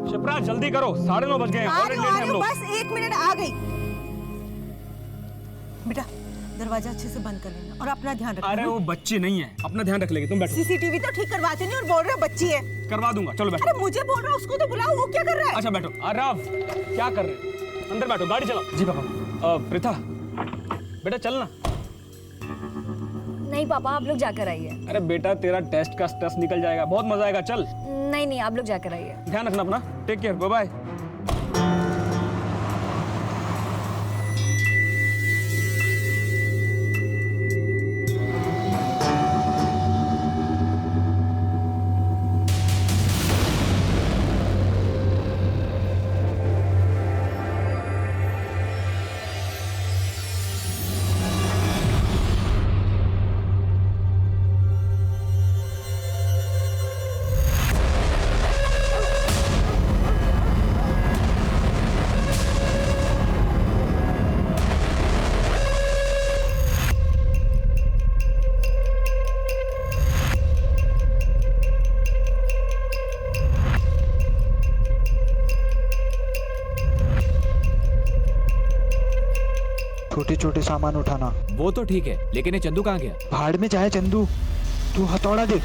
शिप्रा जल्दी करो, 9:30 बज गए हैं, ऑलरेडी लेट हैं हम लोग। बस 1 मिनट, आ गई। बेटा दरवाजा अच्छे से बंद कर लेना और अपना ध्यान रखना। अरे वो बच्ची नहीं है, अपना ध्यान रख लेगी, तुम बैठो। सीसीटीवी तो ठीक करवाते नहीं और बोल रहे हो बच्ची है। करवा दूंगा, चलो बैठो। अरे मुझे बोल रहा है, उसको तो बुलाओ, वो क्या कर रहा है? अच्छा बैठो। आरव क्या कर रहे हैं? अंदर बैठो, गाड़ी चलाओ। जी पापा। प्रीता बेटा चलना। नहीं पापा, आप लोग जाकर आइए। अरे बेटा तेरा टेस्ट का स्ट्रेस निकल जाएगा, बहुत मजा आएगा, चल। नहीं, आप लोग जाकर आइए। ध्यान रखना अपना, टेक केयर, बाय बाय। छोटे छोटे सामान उठाना। वो तो ठीक है, लेकिन ये चंदू कहाँ गया? भाड़ में जाए चंदू, तू हथौड़ा दे।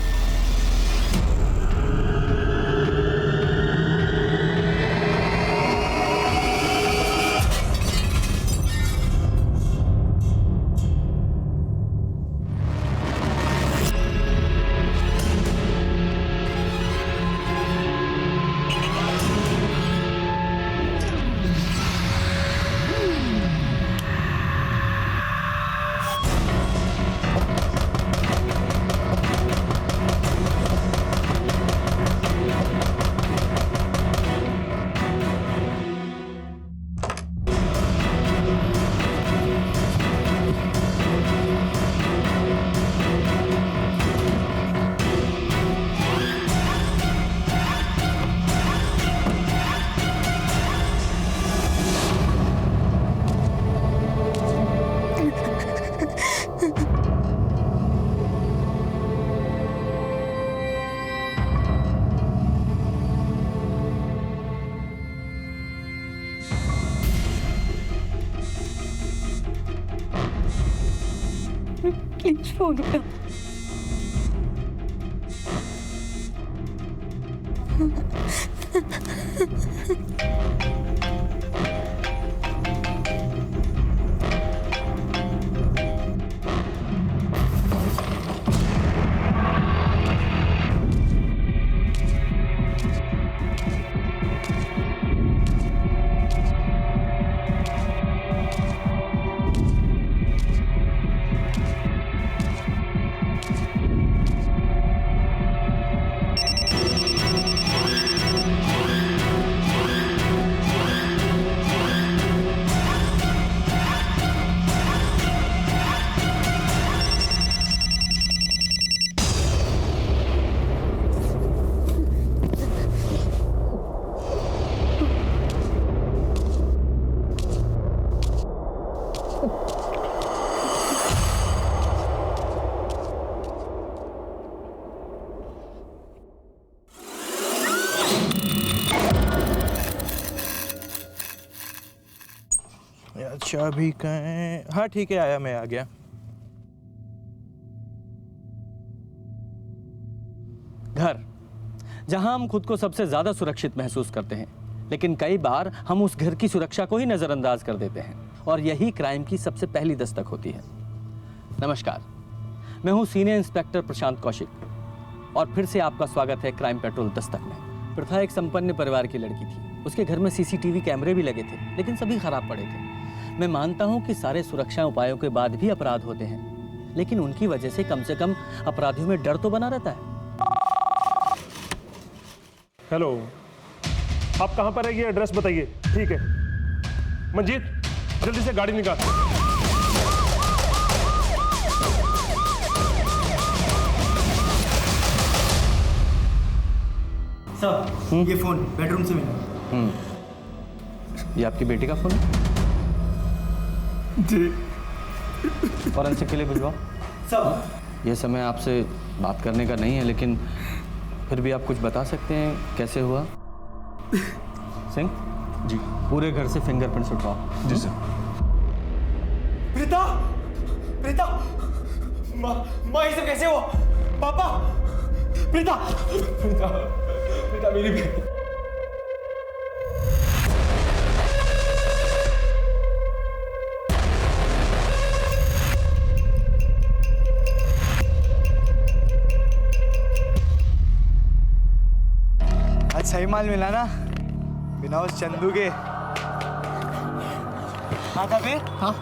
प्लीज फोन उठा। अच्छा अभी कहें, हाँ ठीक है, आया, मैं आ गया। घर, जहां हम खुद को सबसे ज्यादा सुरक्षित महसूस करते हैं, लेकिन कई बार हम उस घर की सुरक्षा को ही नजरअंदाज कर देते हैं और यही क्राइम की सबसे पहली दस्तक होती है। नमस्कार, मैं हूं सीनियर इंस्पेक्टर प्रशांत कौशिक और फिर से आपका स्वागत है क्राइम पेट्रोल दस्तक में। प्रथा एक संपन्न परिवार की लड़की थी। उसके घर में सीसीटीवी कैमरे भी लगे थे, लेकिन सभी खराब पड़े थे। मैं मानता हूं कि सारे सुरक्षा उपायों के बाद भी अपराध होते हैं, लेकिन उनकी वजह से कम अपराधियों में डर तो बना रहता है। हेलो, आप कहाँ पर है, ये एड्रेस बताइए। ठीक है मंजीत, जल्दी से गाड़ी निकाल। सर ये फोन बेडरूम से मिला। ये आपकी बेटी का फोन है? जी। फॉरेंसिक के लिए भिजवाओ। सर ये समय आपसे बात करने का नहीं है, लेकिन फिर भी आप कुछ बता सकते हैं कैसे हुआ? सिंह जी पूरे घर से फिंगरप्रिंट्स उठवाओ। जी सर। प्रीता, प्रीता, माँ ये सब कैसे हुआ? पापा, प्रीता, प्रीता, प्रीता मेरी बेटी। आज सही माल मिला ना, बिना उस चंदू के। हाँ था फिर? हाँ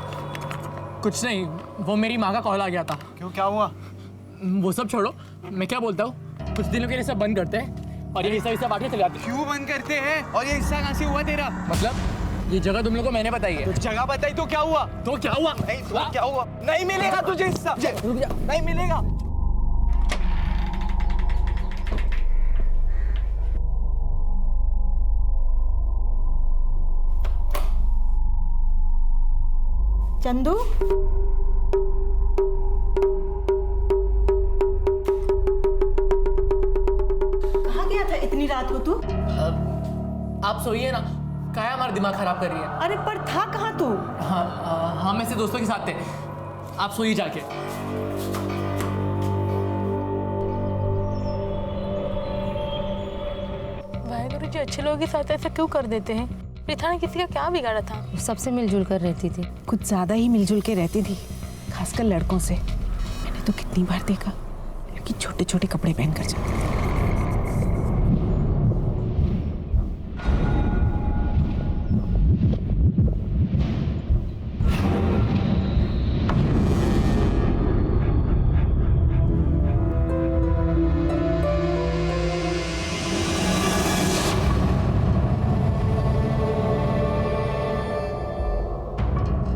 कुछ नहीं, वो मेरी माँ का कॉल आ गया था। क्यों, क्या हुआ? वो सब छोड़ो, मैं क्या बोलता हूँ, कुछ दिनों के लिए सब बंद करते हैं और ये हिस्सा बांट के चले जाते हैं। क्यों बंद करते हैं? और ये हिस्सा कहाँ से हुआ तेरा? मतलब ये जगह तुम लोगों को मैंने बताई है। जगह बताई तो क्या हुआ? तो क्या हुआ? नहीं तो क्या हुआ? नहीं मिलेगा तुझे हिस्सा, रुक जा। नहीं मिलेगा। चंदू, कहाँ गया था इतनी रात को तू? आप सोइए ना, क्या है हमारा दिमाग खराब कर रही है। अरे पर था कहाँ तू? हाँ मैं से दोस्तों के साथ थे, आप सोइए जाके। वाहेगुरु जी अच्छे लोगों के साथ ऐसा क्यों कर देते हैं? प्रीथा ने किसी का क्या बिगाड़ा था? सबसे मिलजुल कर रहती थी। कुछ ज्यादा ही मिलजुल के रहती थी, खासकर लड़कों से। मैंने तो कितनी बार देखा लड़की छोटे छोटे कपड़े पहनकर जाती।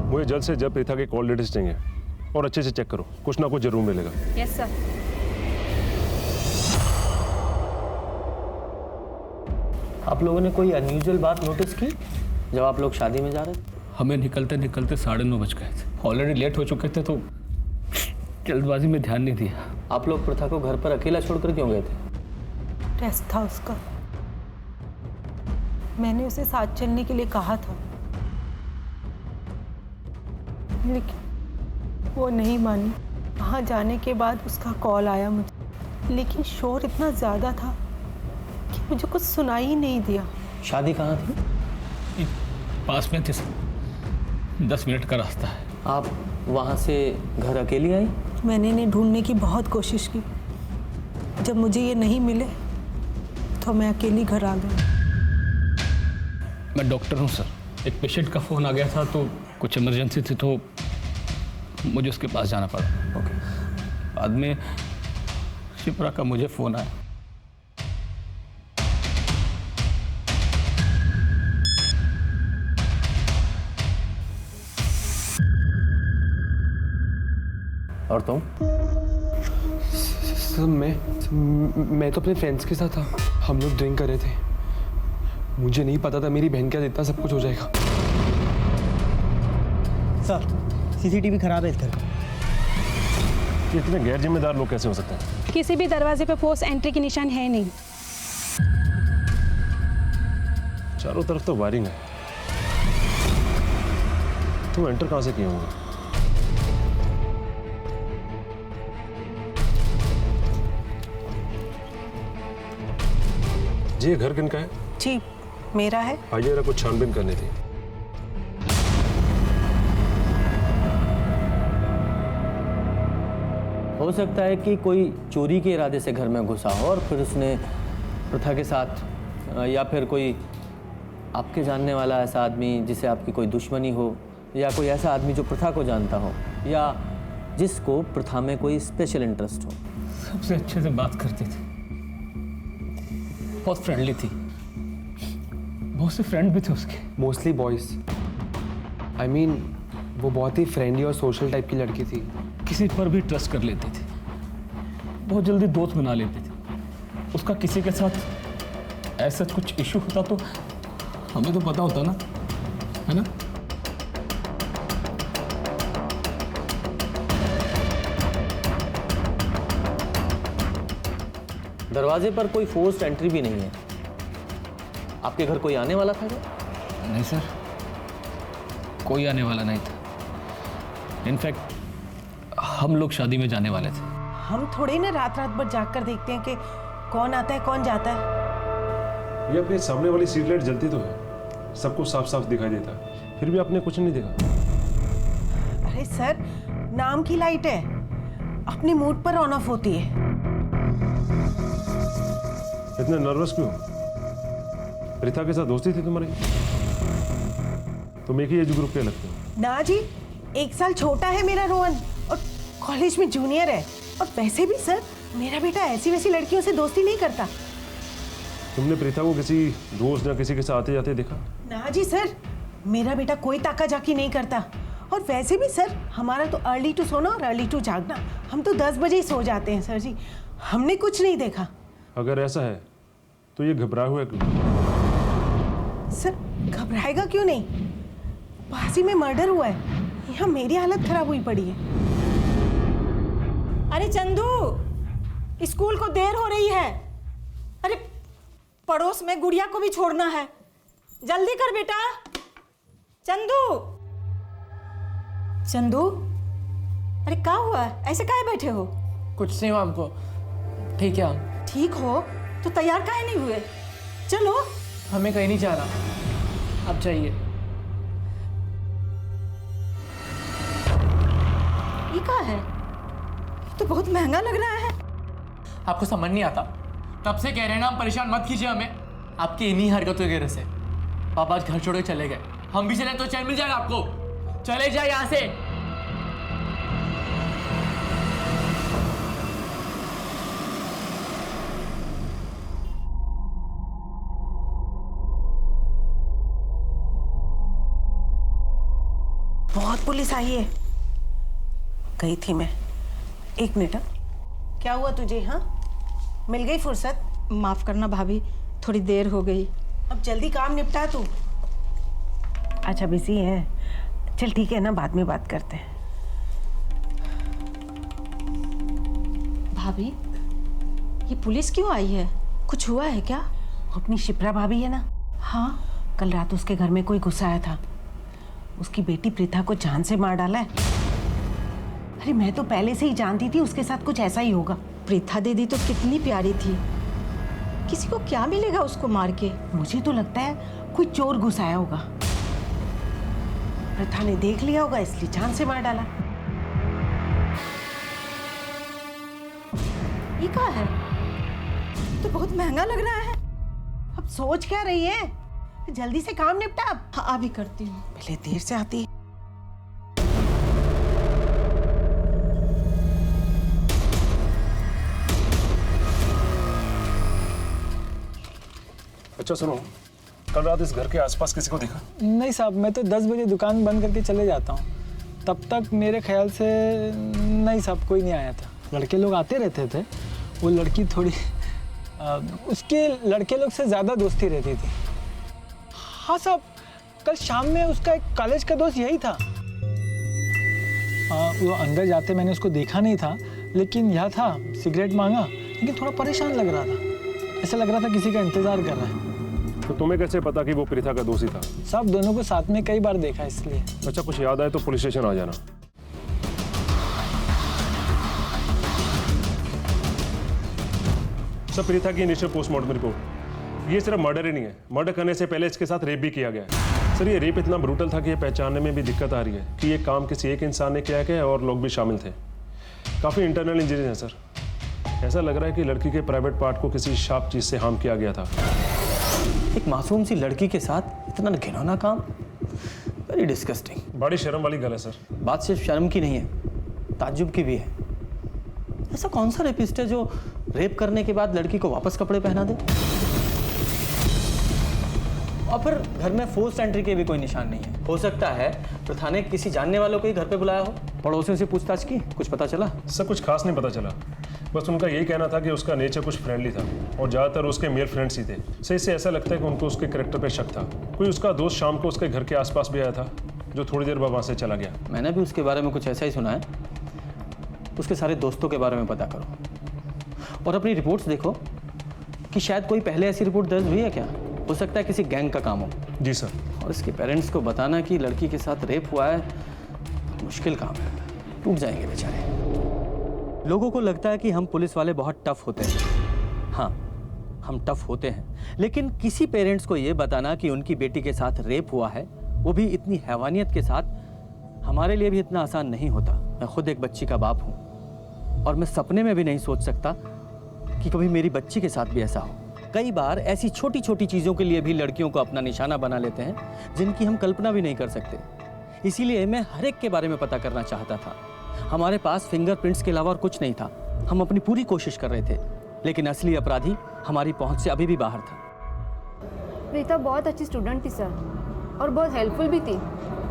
मुझे जल्द से जल्द प्रीता के कॉल डिटेल्स चाहिए और अच्छे से चेक करो, कुछ ना कुछ जरूर मिलेगा। Yes sir. आप लोगों ने कोई अनयूजुअल बात नोटिस की जब आप लोग शादी में जा रहे थे? हमें निकलते निकलते 9:30 बज गए थे। ऑलरेडी लेट हो चुके थे तो जल्दबाजी में ध्यान नहीं दिया। आप लोग प्रथा को घर पर अकेला छोड़कर क्यों गए थे? टेस्ट था उसका, मैंने उसे साथ चलने के लिए कहा था, लेकिन वो नहीं मानी। वहाँ जाने के बाद उसका कॉल आया मुझे, लेकिन शोर इतना ज़्यादा था कि मुझे कुछ सुनाई ही नहीं दिया। शादी कहाँ थी? पास में थे सर, 10 मिनट का रास्ता है। आप वहाँ से घर अकेली आई? मैंने इन्हें ढूंढने की बहुत कोशिश की, जब मुझे ये नहीं मिले तो मैं अकेली घर आ गई। मैं डॉक्टर हूँ सर, एक पेशेंट का फ़ोन आ गया था तो कुछ इमरजेंसी थी तो मुझे उसके पास जाना पड़ा। ओके। बाद में शिप्रा का मुझे फ़ोन आया। और तुम? सर मैं तो अपने फ्रेंड्स के साथ था, हम लोग ड्रिंक कर रहे थे। मुझे नहीं पता था मेरी बहन के साथ इतना सब कुछ हो जाएगा। सर सीसीटीवी खराब है इस घर का। ये इतने गैर जिम्मेदार लोग कैसे हो सकते हैं? किसी भी दरवाजे पे फोर्स एंट्री के निशान है नहीं। चारों तरफ तो वायरिंग है, तुम एंटर कहाँ से किए होंगे? जी ये घर किनका है? जी मेरा है। आइए जरा कुछ छानबीन करनी थी। हो सकता है कि कोई चोरी के इरादे से घर में घुसा हो और फिर उसने प्रथा के साथ, या फिर कोई आपके जानने वाला ऐसा आदमी जिसे आपकी कोई दुश्मनी हो, या कोई ऐसा आदमी जो प्रथा को जानता हो, या जिसको प्रथा में कोई स्पेशल इंटरेस्ट हो। सबसे अच्छे से बात करती थी, बहुत फ्रेंडली थी, बहुत से फ्रेंड भी थे उसके। Mostly boys. आई मीन वो बहुत ही फ्रेंडली और सोशल टाइप की लड़की थी। किसी पर भी ट्रस्ट कर लेती थी, बहुत जल्दी दोस्त बना लेती थी। उसका किसी के साथ ऐसा कुछ इशू होता तो हमें तो पता होता ना, है ना? दरवाजे पर कोई फोर्स्ड एंट्री भी नहीं है। आपके घर कोई आने वाला था क्या? नहीं सर, कोई आने वाला नहीं था। इनफैक्ट हम लोग शादी में जाने वाले थे। हम थोड़े ना रात रात भर जाग कर देखते हैं कि कौन आता है कौन जाता है। ये अपने सामने वाली स्ट्रीट लाइट जलती तो है, सबको साफ साफ दिखाई देता है, फिर भी आपने कुछ नहीं देखा। अरे सर, नाम की लाइट है, अपने मूड पर ऑन ऑफ होती है। इतने नर्वस क्यों? प्रीता के साथ दोस्ती थी तुम्हारी? तुम एक ही एज ग्रुप के लगते हो। ना जी, 1 साल छोटा है मेरा रोहन और कॉलेज में जूनियर है। और वैसे भी सर, मेरा बेटा ऐसी वैसी लड़कियों से दोस्ती नहीं करता। तुमने प्रीता को किसी दोस्त या किसी के साथ आते जाते देखा? ना जी सर, मेरा बेटा कोई ताका जाकी नहीं करता। और वैसे भी सर, हमारा तो अर्ली टू सोना और अर्ली टू जागना, हम तो 10 बजे ही सो जाते हैं सर जी। हमने कुछ नहीं देखा। अगर ऐसा है तो ये घबराया हुआ क्यों? सर, घबराएगा क्यों नहीं? पास ही में मर्डर हुआ है, यहाँ मेरी हालत खराब हुई पड़ी है। अरे चंदू, स्कूल को देर हो रही है। अरे पड़ोस में गुड़िया को भी छोड़ना है, जल्दी कर बेटा। चंदू, चंदू, अरे क्या हुआ? ऐसे काहे बैठे हो? कुछ नहीं हुआ हमको, ठीक है हम। ठीक हो तो तैयार काहे नहीं हुए? चलो। हमें कहीं नहीं जाना, अब चाहिए। ये क्या है? तो बहुत महंगा लग रहा है। आपको समझ नहीं आता? तब से कह रहे हैं ना, हम परेशान मत कीजिए हमें, आपकी इन्हीं हरकतों की वजह से। पापा आज घर छोड़ के चले गए, हम भी चले तो चैन मिल जाएगा आपको। चले जाए यहाँ से। बहुत पुलिस आई है। गई थी मैं। 1 मिनट। क्या हुआ तुझे? हाँ, मिल गई फुर्सत? माफ करना भाभी, थोड़ी देर हो गई। अब जल्दी काम निपटा तू। अच्छा, बिजी है? चल ठीक है ना, बाद में बात करते हैं। भाभी, ये पुलिस क्यों आई है? कुछ हुआ है क्या? अपनी शिप्रा भाभी है ना? हाँ। कल रात उसके घर में कोई घुस आया था। उसकी बेटी प्रीता को जान से मार डाला है। अरे मैं तो पहले से ही जानती थी उसके साथ कुछ ऐसा ही होगा। प्रीता दीदी तो कितनी प्यारी थी, किसी को क्या मिलेगा उसको मार के? मुझे तो लगता है कोई चोर घुस आया होगा। प्रथा ने देख लिया होगा, इसलिए जान से मार डाला। ये क्या है? तो बहुत महंगा लग रहा है। अब सोच क्या रही है? जल्दी से काम निपटा। अब हाँ, अभी करती हूँ। पहले देर से आती है। अच्छा सुनो, कल रात इस घर के आसपास किसी को देखा? नहीं साहब, मैं तो 10 बजे दुकान बंद करके चले जाता हूँ। तब तक मेरे ख्याल से नहीं साहब, कोई नहीं आया था। लड़के लोग आते रहते थे। वो लड़की थोड़ी उसके लड़के लोग से ज़्यादा दोस्ती रहती थी। हाँ साहब, कल शाम में उसका एक कॉलेज का दोस्त यही था। वो अंदर जाते मैंने उसको देखा नहीं था, लेकिन यह था, सिगरेट मांगा, लेकिन थोड़ा परेशान लग रहा था। ऐसा लग रहा था किसी का इंतजार कर रहा है। तो तुम्हें कैसे पता कि वो प्रीता का दोस्त ही था? साहब, दोनों को साथ में कई बार देखा, इसलिए। अच्छा, कुछ याद आए तो पुलिस स्टेशन आ जाना। सर, प्रीता की इनिशियल पोस्टमार्टम रिपोर्ट। ये सिर्फ मर्डर ही नहीं है, मर्डर करने से पहले इसके साथ रेप भी किया गया है। सर, ये रेप इतना ब्रूटल था कि ये पहचानने में भी दिक्कत आ रही है कि ये काम किसी एक इंसान ने किया है और लोग भी शामिल थे। काफ़ी इंटरनल इंजरीज हैं सर। ऐसा लग रहा है कि लड़की के प्राइवेट पार्ट को किसी शार्प चीज़ से हार्म किया गया था। एक मासूम सी लड़की के साथ इतना घिनौना काम, वेरी डिस्गस्टिंग। बड़ी शर्म वाली गल है सर। बात सिर्फ शर्म की नहीं है, ताज्जुब की भी है। ऐसा कौन सा रेपिस्ट है जो रेप करने के बाद लड़की को वापस कपड़े पहना दे? और फिर घर में फोर्स एंट्री के भी कोई निशान नहीं है। हो सकता है प्रथा ने किसी जानने वालों को ही घर पे बुलाया हो। पड़ोसियों से पूछताछ की, कुछ पता चला? सब कुछ खास नहीं पता चला। बस उनका यही कहना था कि उसका नेचर कुछ फ्रेंडली था और ज़्यादातर उसके मेल फ्रेंड्स ही थे। सही से ऐसा लगता है कि उनको उसके कैरेक्टर पे शक था। कोई उसका दोस्त शाम को उसके घर के आसपास भी आया था, जो थोड़ी देर बाद वहाँ से चला गया। मैंने भी उसके बारे में कुछ ऐसा ही सुना है। उसके सारे दोस्तों के बारे में पता करो और अपनी रिपोर्ट्स देखो कि शायद कोई पहले ऐसी रिपोर्ट दर्ज हुई है क्या। हो सकता है किसी गैंग का काम हो। जी सर। और इसके पेरेंट्स को बताना कि लड़की के साथ रेप हुआ है मुश्किल काम है, टूट जाएंगे बेचारे। लोगों को लगता है कि हम पुलिस वाले बहुत टफ होते हैं। हाँ, हम टफ होते हैं, लेकिन किसी पेरेंट्स को ये बताना कि उनकी बेटी के साथ रेप हुआ है, वो भी इतनी हैवानियत के साथ, हमारे लिए भी इतना आसान नहीं होता। मैं खुद एक बच्ची का बाप हूँ और मैं सपने में भी नहीं सोच सकता कि कभी मेरी बच्ची के साथ भी ऐसा हो। कई बार ऐसी छोटी छोटी चीज़ों के लिए भी लड़कियों को अपना निशाना बना लेते हैं जिनकी हम कल्पना भी नहीं कर सकते। इसीलिए मैं हर एक के बारे में पता करना चाहता था। हमारे पास फिंगरप्रिंट्स के अलावा और कुछ नहीं था। हम अपनी पूरी कोशिश कर रहे थे, लेकिन असली अपराधी हमारी पहुंच से अभी भी बाहर था। प्रीता बहुत अच्छी स्टूडेंट थी सर, और बहुत हेल्पफुल भी थी।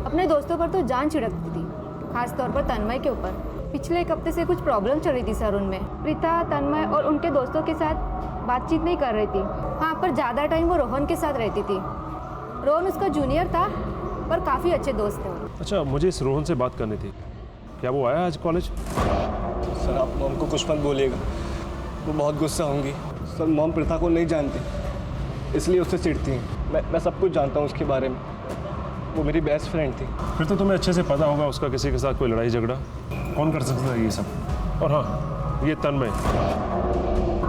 अपने दोस्तों पर तो जान छिड़कती थी, खास तौर पर तन्मय के ऊपर। पिछले एक हफ्ते से कुछ प्रॉब्लम चल रही थी सर उनमें। प्रीता, तन्मय और उनके दोस्तों के साथ बातचीत नहीं कर रही थी। हाँ, पर ज़्यादा टाइम वो रोहन के साथ रहती थी। रोहन उसका जूनियर था, पर काफ़ी अच्छे दोस्त थे। अच्छा, मुझे इस रोहन से बात करनी थी। क्या वो आया आज कॉलेज? सर आप मॉम को कुछ मत बोलिएगा, वो बहुत गुस्सा होंगी। सर मॉम प्रीता को नहीं जानती, इसलिए उससे चिढ़ती हैं। मैं सब कुछ जानता हूँ उसके बारे में, वो मेरी बेस्ट फ्रेंड थी। फिर तो तुम्हें अच्छे से पता होगा उसका किसी के साथ कोई लड़ाई झगड़ा कौन कर सकता है ये सब। और हाँ, ये तन्मय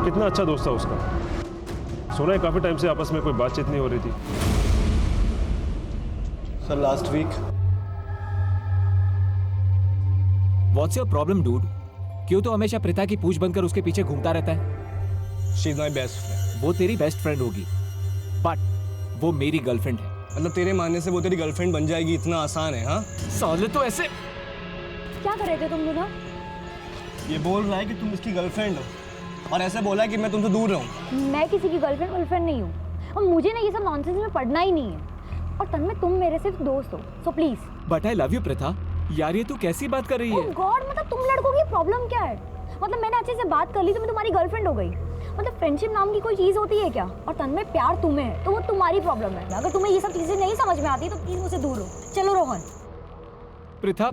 कितना अच्छा दोस्त था उसका। सुना है काफ़ी टाइम से आपस में कोई बातचीत नहीं हो रही थी। Sir last week. What's your problem dude? क्यों तो हमेशा प्रीता की पूछ बनकर उसके पीछे घूमता रहता है? She is my best friend. वो तेरी बेस्ट फ्रेंड होगी, बट वो मेरी गर्लफ्रेंड है। मतलब तेरे मानने से वो तेरी गर्लफ्रेंड बन जाएगी, इतना आसान है? हाँ साले तो ऐसे। क्या कर रहे थे तुम दोनों? ये बोल रहा है कि तुम इसकी गर्लफ्रेंड हो, और ऐसे बोला है कि मैं तुमसे दूर रहूं। मैं किसी की गर्लफ्रेंड नहीं हूँ, और मुझे ना ये सब नॉनसेंस में पढ़ना ही नहीं है। और तन्मय, तुम मेरे सिर्फ दोस्त हो, so please. But I love you Preeta. यार ये तू कैसी बात कर रही है? ओह गॉड, मतलब तुम लड़कों की प्रॉब्लम क्या है? मतलब मैंने अच्छे से बात कर ली तो मैं तुम्हारी गर्लफ्रेंड हो गई? मतलब फ्रेंडशिप नाम की कोई चीज होती है क्या? और तन्मय, प्यार तुम्हें है तो वो तुम्हारी प्रॉब्लम है। अगर तुम्हें ये सब चीजें नहीं समझ में आती तो प्लीज मुझसे दूर हो। चलो रोहन। प्रीता,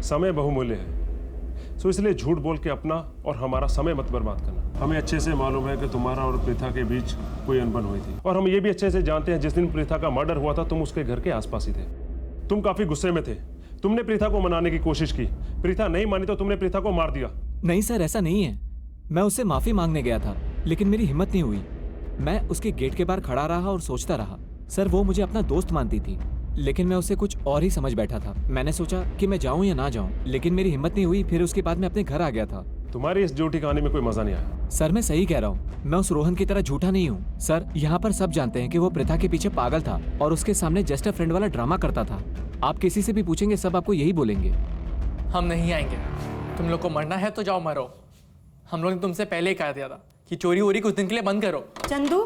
समय बहुमूल्य है, सो इसलिए झूठ बोल के अपना और हमारा समय मत बर्बाद करना। हमें अच्छे से मालूम है कि तुम्हारा और प्रीता के बीच कोई अनबन हुई थी, और हम ये भी अच्छे से जानते हैं जिस दिन प्रीता का मर्डर हुआ था तुम उसके घर के आसपास ही थे। तुम काफी गुस्से में थे, तुमने प्रीता को मनाने की कोशिश की, प्रीता नहीं मानी तो तुमने प्रीता को मार दिया। नहीं सर, ऐसा नहीं है। मैं उससे माफी मांगने गया था, लेकिन मेरी हिम्मत नहीं हुई। मैं उसके गेट के बाहर खड़ा रहा और सोचता रहा। सर वो मुझे अपना दोस्त मानती थी, लेकिन मैं उसे कुछ और ही समझ बैठा था। मैंने सोचा कि मैं जाऊं या ना जाऊं, लेकिन मेरी हिम्मत नहीं हुई। फिर उसके बाद मैं अपने घर आ गया था। तुम्हारी इस झूठी कहानी में कोई मजा नहीं आया। सर मैं सही कह रहा हूँ, मैं उस रोहन की तरह झूठा नहीं हूँ। सर यहाँ पर सब जानते हैं कि वो प्रीता के पीछे पागल था और उसके सामने जस्ट अ फ्रेंड वाला ड्रामा करता था। आप किसी से भी पूछेंगे सब आपको यही बोलेंगे। हम नहीं आएंगे। तुम लोग को मरना है तो जाओ मरो। हम लोग ने तुमसे पहले ही कहा दिया था कि चोरी वोरी कुछ दिन के लिए बंद करो। चंदू,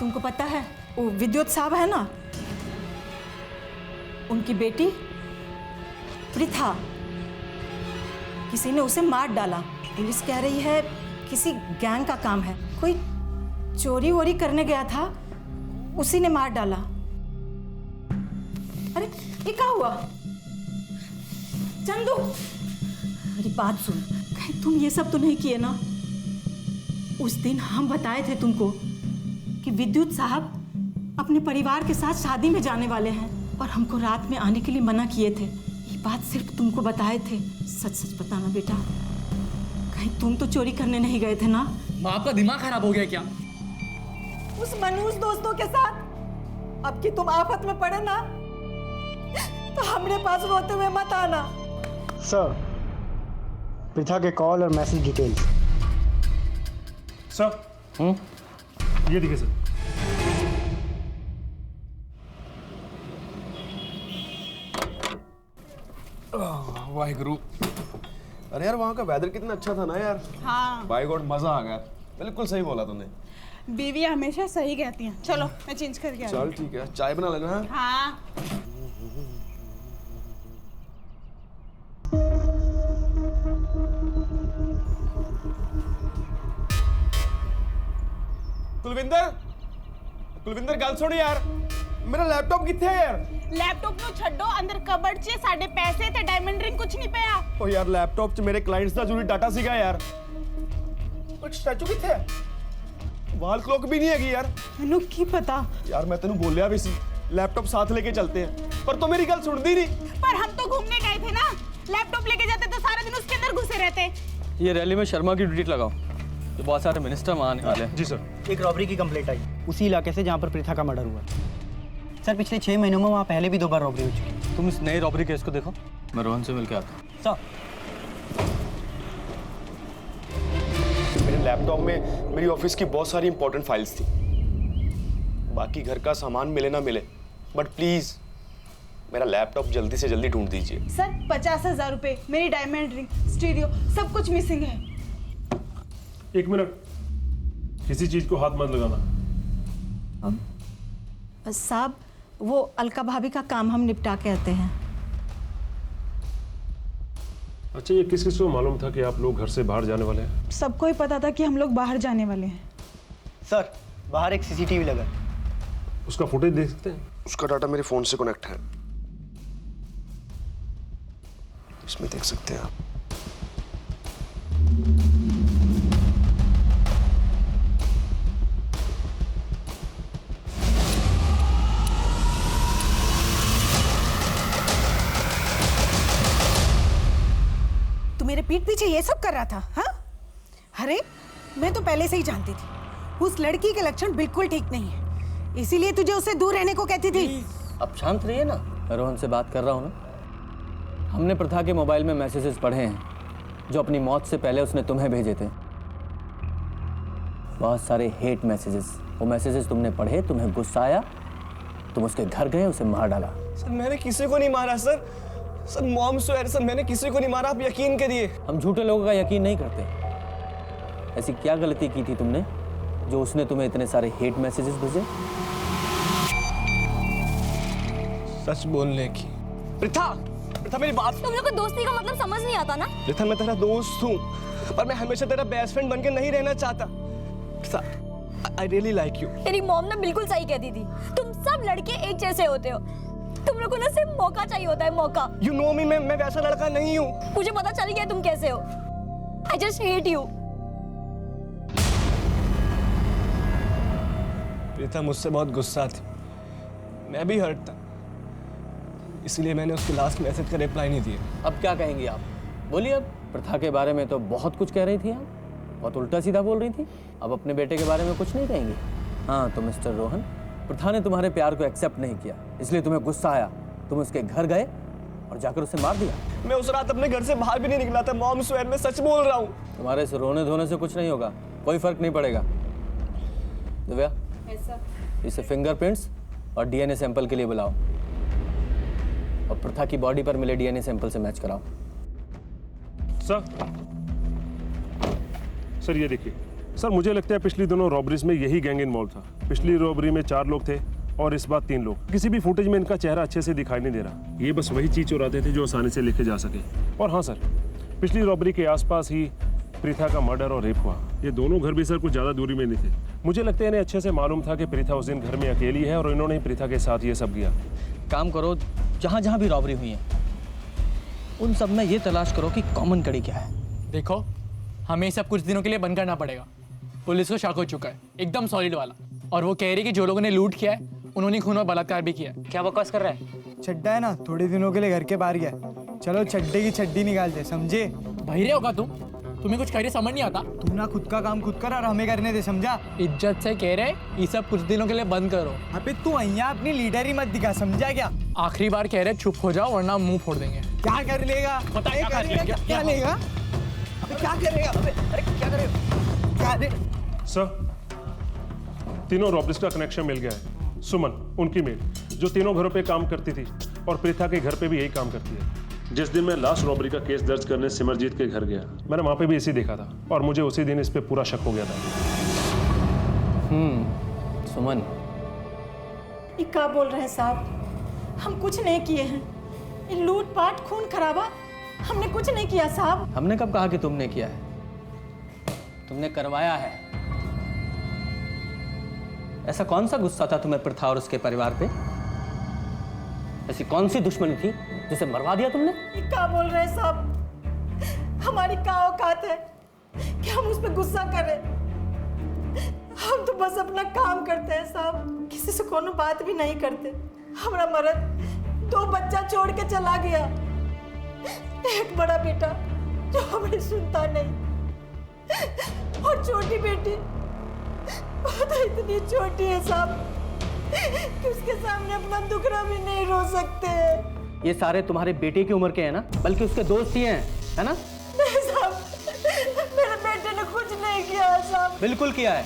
तुमको पता है वो विद्युत साहब है ना, उनकी बेटी प्रीता, किसी ने उसे मार डाला। पुलिस कह रही है किसी गैंग का काम है। कोई चोरी वोरी करने गया था, उसी ने मार डाला। अरे ये क्या हुआ? चंदू, मेरी बात सुन, कहीं तुम ये सब तो नहीं किए ना? उस दिन हम बताए थे तुमको कि विद्युत साहब अपने परिवार के साथ शादी में जाने वाले हैं, और हमको रात में आने के लिए मना किए थे। ये बात सिर्फ तुमको बताए थे। सच सच बताना बेटा, कहीं तुम तो चोरी करने नहीं गए थे ना? माँ, आपका दिमाग खराब हो गया क्या? उस मनहूस दोस्तों के साथ अब कि तुम आफत में पड़े ना, तो हमरे पास रोते हुए मत आना। सर, प्रीता के कॉल और मैसेज डिटेल्स। सर ये देखिए सर। वाहिगुरु। अरे यार वहाँ का वेदर कितना अच्छा था ना यार। हाँ, बाय गॉड मजा आ गया। बिल्कुल सही बोला तुमने। बीवी हमेशा सही कहती हैं। चलो मैं चेंज करके आ रही हूँ। चल ठीक है, चाय बना लेना। हाँ। कुलविंदर गल सुन यार, मेरा लैपटॉप किथे है यार? लैपटॉप नु छड्डो, अंदर कबड़ च साडे पैसे ते डायमंड रिंग कुछ नहीं पिया। ओ यार लैपटॉप च मेरे क्लाइंट्स दा जरूरी डाटा सीगा यार। स्टैचू किथे है? वाल क्लॉक भी नहीं हैगी यार। मैनू की पता यार मैं तेनू बोलिया भी सी लैपटॉप साथ लेके चलते हैं, पर तो मेरी गल सुनती नहीं। पर हम तो घूमने गए थे ना, लैपटॉप लेके जाते तो सारा दिन उसके अंदर घुसे रहते। ये रैली में शर्मा की ड्यूटी लगाओ, तो बहुत सारे मिनिस्टर वहाँ आने वाले हैं। जी सर। एक रॉबरी की कंप्लेंट आई उसी इलाके से जहाँ पर प्रीथा का मर्डर हुआ। सर पिछले 6 महीनों में वहाँ पहले भी 2 बार रॉबरी हो चुकी है। तुम इस नए रॉबरी केस को देखो, मैं रोहन से मिलकर आता हूँ। सर मेरे लैपटॉप में मेरी ऑफिस की बहुत सारी इंपॉर्टेंट फाइल्स थी। बाकी घर का सामान मिले ना मिले, बट प्लीज मेरा लैपटॉप जल्दी से जल्दी ढूंढ दीजिए। सर 50,000 रुपए, मेरी डायमंड रिंग, स्टीरियो सब कुछ मिसिंग है। 1 मिनट, किसी चीज को हाथ मत लगाना। साहब वो अलका भाभी का काम हम निपटा के आते हैं। अच्छा, ये किस किस को मालूम था कि आप लोग घर से बाहर जाने वाले हैं? सबको ही पता था कि हम लोग बाहर जाने वाले हैं। सर बाहर एक सीसीटीवी लगा है। उसका फुटेज देख सकते हैं? उसका डाटा मेरे फोन से कनेक्ट है, इसमें देख सकते हैं आप। तू मेरे पीठ पीछे ये सब कर रहा था? हाँ, अरे मैं तो पहले से ही जानती थी उस लड़की के लक्षण बिल्कुल ठीक नहीं है, इसीलिए तुझे उससे दूर रहने को कहती थी। अब शांत रहिए ना, मैं रोहन से बात कर रहा हूँ ना। हमने प्रथा के मोबाइल में मैसेजेस पढ़े हैं जो अपनी मौत से पहले उसने तुम्हें भेजे थे। बहुत सारे हेट मैसेजेस। वो मैसेजेस तुमने पढ़े, तुम्हें गुस्सा आया, तुम उसके घर गए, उसे मार डाला। सर मैंने किसी को नहीं मारा sir. Sir mom swear sir, मैंने किसी को नहीं मारा, आप यकीन करिए। हम झूठे लोगों का यकीन नहीं करते। ऐसी क्या गलती की थी तुमने जो उसने तुम्हें इतने सारे हेट मैसेजेस भेजे? सच बोलने की। प्रीथा, प्रीथा मेरी बात। तुम लोग को दोस्ती का मतलब समझ नहीं आता ना? प्रीथा मैं तेरा दोस्त हूँ, पर मैं हमेशा तेरा बेस्ट फ्रेंड बनके नहीं रहना चाहता। Preetha, I really like you। तेरी मॉम ने बिल्कुल सही कहती थी, तुम सब लड़के एक जैसे होते हो। तुम लोगों को ना सिर्फ मौका चाहिए होता है, मौका। You know me, मैं वैसा लड़का नहीं हूँ। मुझे पता चल गया तुम कैसे हो। I just hate you। Preeta मुझसे बहुत गुस्सा थी, मैं भी हर्ट था, इसलिए मैंने उसके लास्ट मैसेज का रिप्लाई नहीं दिया। अब क्या कहेंगी आप? बोलिए। अब प्रथा के बारे में तो बहुत कुछ कह रही थी आप, बहुत उल्टा सीधा बोल रही थी। अब अपने बेटे के बारे में कुछ नहीं कहेंगी? हाँ तो मिस्टर रोहन, प्रथा ने तुम्हारे प्यार को एक्सेप्ट नहीं किया, इसलिए तुम्हें गुस्सा आया, तुम उसके घर गए और जाकर उसे मार दिया। मैं उस रात अपने घर से बाहर भी नहीं निकला था मॉम स्वेयर, मैं सच बोल रहा हूँ। तुम्हारे इस रोने धोने से कुछ नहीं होगा, कोई फर्क नहीं पड़ेगा। दिव्या, इसे फिंगरप्रिंट्स और डीएनए सैंपल के लिए बुलाओ और प्रथा की बॉडी पर मिले डीएनए सैंपल से मैच कराओ। सर ये देखिए सर, मुझे लगता है पिछली दोनों रॉबरीज में यही गैंग इन्वॉल्व था। पिछली रॉबरी में 4 लोग थे और इस बार 3 लोग। किसी भी फुटेज में इनका चेहरा अच्छे से दिखाई नहीं दे रहा। ये बस वही चीज चुराते थे जो आसानी से लेके जा सके। और हाँ सर, पिछली रॉबरी के आसपास ही प्रीथा का मर्डर और रेप हुआ। ये दोनों घर भी सर कुछ ज्यादा दूरी में नहीं थे। मुझे लगता है इन्हें अच्छे से मालूम था कि प्रीथा उस दिन घर में अकेली है और इन्होंने प्रीथा के साथ ये सब किया। काम करो, जहाँ जहाँ भी रॉबरी हुई है उन सब में ये तलाश करो कि कॉमन कड़ी क्या है। देखो, हमें ये सब कुछ दिनों के लिए बंद करना पड़ेगा। पुलिस को शक हो चुका है, एकदम सॉलिड वाला। और वो कह रही कि जो लोगों ने लूट किया है उन्होंने खून और बलात्कार भी किया है। क्या बकवास कर रहा है? चड्डा है ना, थोड़े दिनों के लिए घर के बाहर गया। चलो चड्डे की चड्डी निकालते, समझे? बहिरे होगा तुम, तुम्हें कुछ कह रहे समझ नहीं आता। तू ना खुद का काम खुद कर और हमें करने दे, समझा? इज्जत से कह रहे ये सब कुछ दिनों के लिए बंद करो। अबे तू यहाँ अपनी लीडर ही मत दिखा, समझा क्या? आखिरी बार कह रहे चुप हो जाओ वरना मुंह फोड़ देंगे। क्या कर लेगा? पता क्या करेगा? क्या लेगा? अबे क्या करेगा? अरे क्या करेगा? सर, तीनों रॉबरीज का कनेक्शन मिल गया है। सुमन, उनकी मेल, जो तीनों घरों पे काम करती थी और प्रीथा के घर पे भी यही काम करती है। जिस दिन मैं लास्ट रॉबरी का केस दर्ज करने सिमरजीत के घर गया, मैंने वहां पे भी इसी देखा था और मुझे उसी दिन इस पे पूरा शक हो गया था। सुमन, ये क्या बोल रहे हैं साहब? हम कुछ नहीं किए हैं। ये लूटपाट, खून खराबा हमने कुछ नहीं किया साहब। हमने कब कहा कि तुमने किया है? तुमने करवाया है। ऐसा कौन सा गुस्सा था तुम्हें प्रथा और उसके परिवार पे? ऐसी कौन सी दुश्मनी थी जिसे मरवा दिया तुमने? ये क्या बोल रहे हैं साहब? हमारी क्या औकात है कि हम उस पर गुस्सा करें। हम तो बस अपना काम करते हैं साहब, किसी से कोनो बात भी नहीं करते। हमारा मर्द 2 बच्चा छोड़ के चला गया, एक बड़ा बेटा जो हमें सुनता नहीं, और छोटी बेटी वो तो इतनी छोटी है साहब कि उसके सामने अपना दुखड़ा भी नहीं रो सकते। ये सारे तुम्हारे बेटे की उम्र के हैं ना, बल्कि उसके दोस्त ही हैं, है ना? नहीं साहब, मेरे बेटे ने कुछ नहीं किया है साहब। बिल्कुल किया है,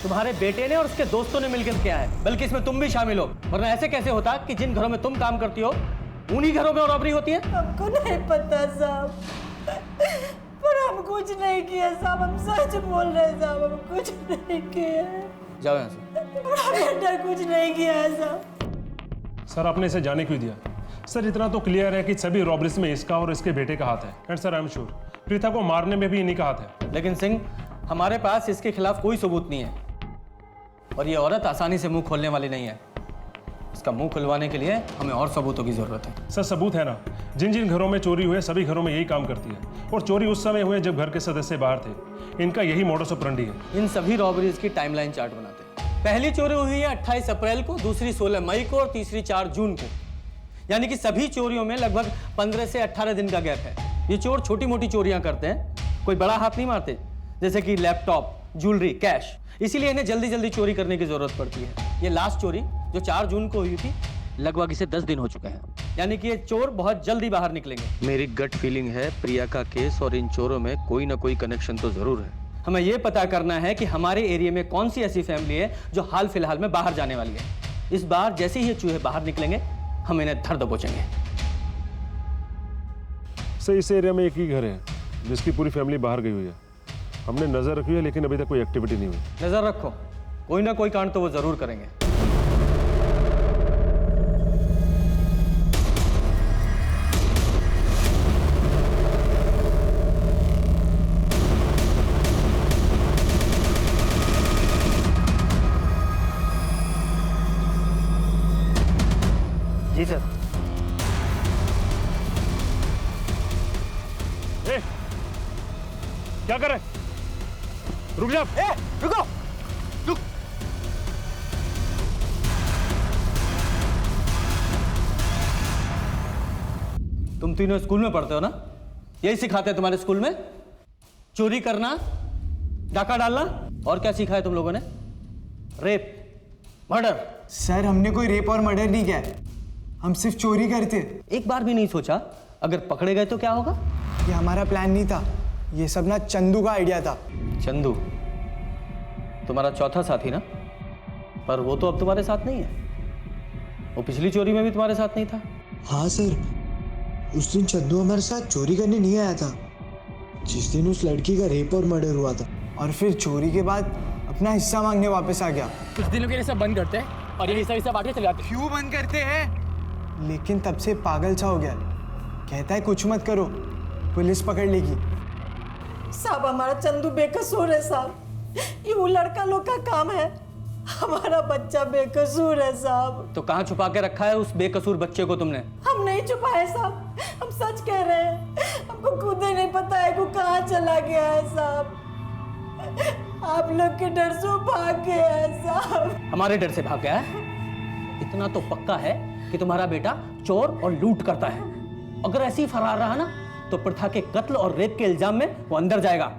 तुम्हारे बेटे ने और उसके दोस्तों ने मिलकर किया है, बल्कि इसमें तुम भी शामिल हो। वरना ऐसे कैसे होता कि जिन घरों में तुम काम करती हो उन्हीं घरों में रॉबरी होती है? हमको नहीं पता साहब, पर हम कुछ नहीं किया साहब, हम सच बोल रहे हैं साहब, हम कुछ नहीं किया। जाओ यहाँ से। बड़ा बेटा कुछ नहीं किया है साहब। सर आपने इसे जाने क्यों दिया? सर इतना तो क्लियर है कि सभी रॉबरीज में इसका और इसके बेटे का हाथ है। And sir I am sure Preeta को मारने में भी इन्हीं का हाथ है। लेकिन सिंह, हमारे पास इसके खिलाफ कोई सबूत नहीं है, और ये औरत आसानी से मुंह खोलने वाली नहीं है। इसका मुंह खुलवाने के लिए हमें और सबूतों की जरूरत है। सर सबूत है ना, जिन जिन घरों में चोरी हुए सभी घरों में यही काम करती है, और चोरी उस समय हुए जब घर के सदस्य बाहर थे। इनका यही मोडस ऑपरेंडी है। इन सभी रॉबरीज की टाइमलाइन चार्ट बनाते हैं। पहली चोरी हुई है 28 अप्रैल को, दूसरी 16 मई को और तीसरी 4 जून को। यानी कि सभी चोरियों में लगभग 15 से 18 दिन का गैप है। ये चोर छोटी मोटी चोरियां करते हैं, कोई बड़ा हाथ नहीं मारते, जैसे कि लैपटॉप, ज्वेलरी, कैश। इसीलिए इन्हें जल्दी जल्दी चोरी करने की जरूरत पड़ती है। ये लास्ट चोरी जो 4 जून को हुई थी, लगभग इसे 10 दिन हो चुके हैं। यानी कि ये चोर बहुत जल्दी बाहर निकलेंगे। मेरी गट फीलिंग है प्रिया का केस और इन चोरों में कोई ना कोई कनेक्शन तो जरूर है। हमें ये पता करना है कि हमारे एरिया में कौन सी ऐसी फैमिली है जो हाल फिलहाल में बाहर जाने वाली है। इस बार जैसे ही ये चूहे बाहर निकलेंगे, हम इन्हें धर दबोचेंगे। सर इस एरिया में एक ही घर है जिसकी पूरी फैमिली बाहर गई हुई है। हमने नजर रखी है, लेकिन अभी तक कोई एक्टिविटी नहीं हुई। नजर रखो, कोई ना कोई कांड तो वो जरूर करेंगे। जी सर। ए, क्या कर रहे? रुक जा। रुको, रुक। तुम तीनों स्कूल में पढ़ते हो ना? यही सिखाते हैं तुम्हारे स्कूल में? चोरी करना, डाका डालना, और क्या सीखा है तुम लोगों ने? Rape, murder. सर हमने कोई रेप और मर्डर नहीं किया है, हम सिर्फ चोरी करते। एक बार भी नहीं सोचा अगर पकड़े गए तो क्या होगा? ये हमारा प्लान नहीं था, ये सब ना चंदू का आइडिया था। चंदू तुम्हारा चौथा साथी ना? पर वो तो अब तुम्हारे साथ नहीं है। वो पिछली चोरी में भी तुम्हारे साथ नहीं था। हाँ सर, उस दिन चंदू हमारे साथ चोरी करने नहीं आया था, जिस दिन उस लड़की का रेप और मर्डर हुआ था। और फिर चोरी के बाद अपना हिस्सा मांगने वापस आ गया। कुछ दिनों के लिए सब बंद करते हैं और ये हिस्सा बांट के चले जाते हैं। क्यों बंद करते हैं? लेकिन तब से पागल सा हो गया, कहता है कुछ मत करो, पुलिस पकड़ लेगी। साहब हमारा चंदू बेकसूर है साहब, ये वो लड़का लोग का काम है, हमारा बच्चा बेकसूर है साहब। तो कहाँ छुपा के रखा है उस बेकसूर बच्चे को तुमने? हम नहीं छुपाए साहब, हम सच कह रहे हैं, हमको खुद ही नहीं पता है वो कहाँ चला गया है साहब। आप लोग के डर से भाग गया है साहब। हमारे डर से भाग गया है? इतना तो पक्का है कि तुम्हारा बेटा चोर और लूट करता है। अगर ऐसे ही फरार रहा ना तो प्रथा के कत्ल और रेप के इल्जाम में वो अंदर जाएगा,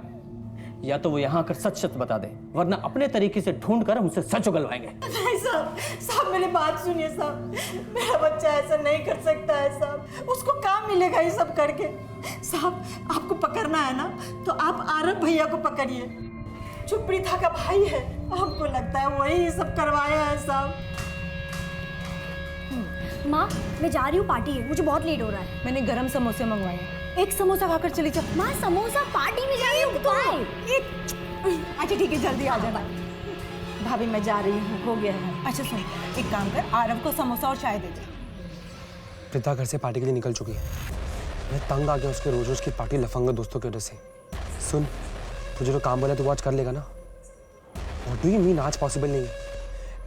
या तो वो यहाँ आकर सच सच बता दे, वरना अपने तरीके से ढूंढ कर हम उससे सच उगलवाएंगे। नहीं साहब, साहब मेरी बात सुनिए साहब, मेरा बच्चा ऐसा नहीं कर सकता है साहब, उसको काम मिलेगा ये सब करके। साहब आपको पकड़ना है ना तो आप आरब भैया को पकड़िए, जो प्रीथा का भाई है, हमको लगता है वही ये सब करवाया है साहब। माँ मैं जा रही हूँ, पार्टी है, मुझे बहुत लेट हो रहा है। मैंने गरम समोसे मंगवाए हैं, एक समोसा खाकर चली जा। माँ समोसा पार्टी में जा रही हूँ तो अच्छा ठीक है, जल्दी आ जाना। भाभी मैं जा रही हूँ, हो गया है। अच्छा सुन, एक काम कर, आरव को समोसा और चाय दे दे। प्रीता घर से पार्टी के लिए निकल चुकी है। मैं तंग आ गया उसके रोज रोज की पार्टी लफंगा दोस्तों की वजह से। सुन, तुझे जो काम बोला तो वो आज कर लेगा ना? व्हाट डू यू मीन आज पॉसिबल नहीं है?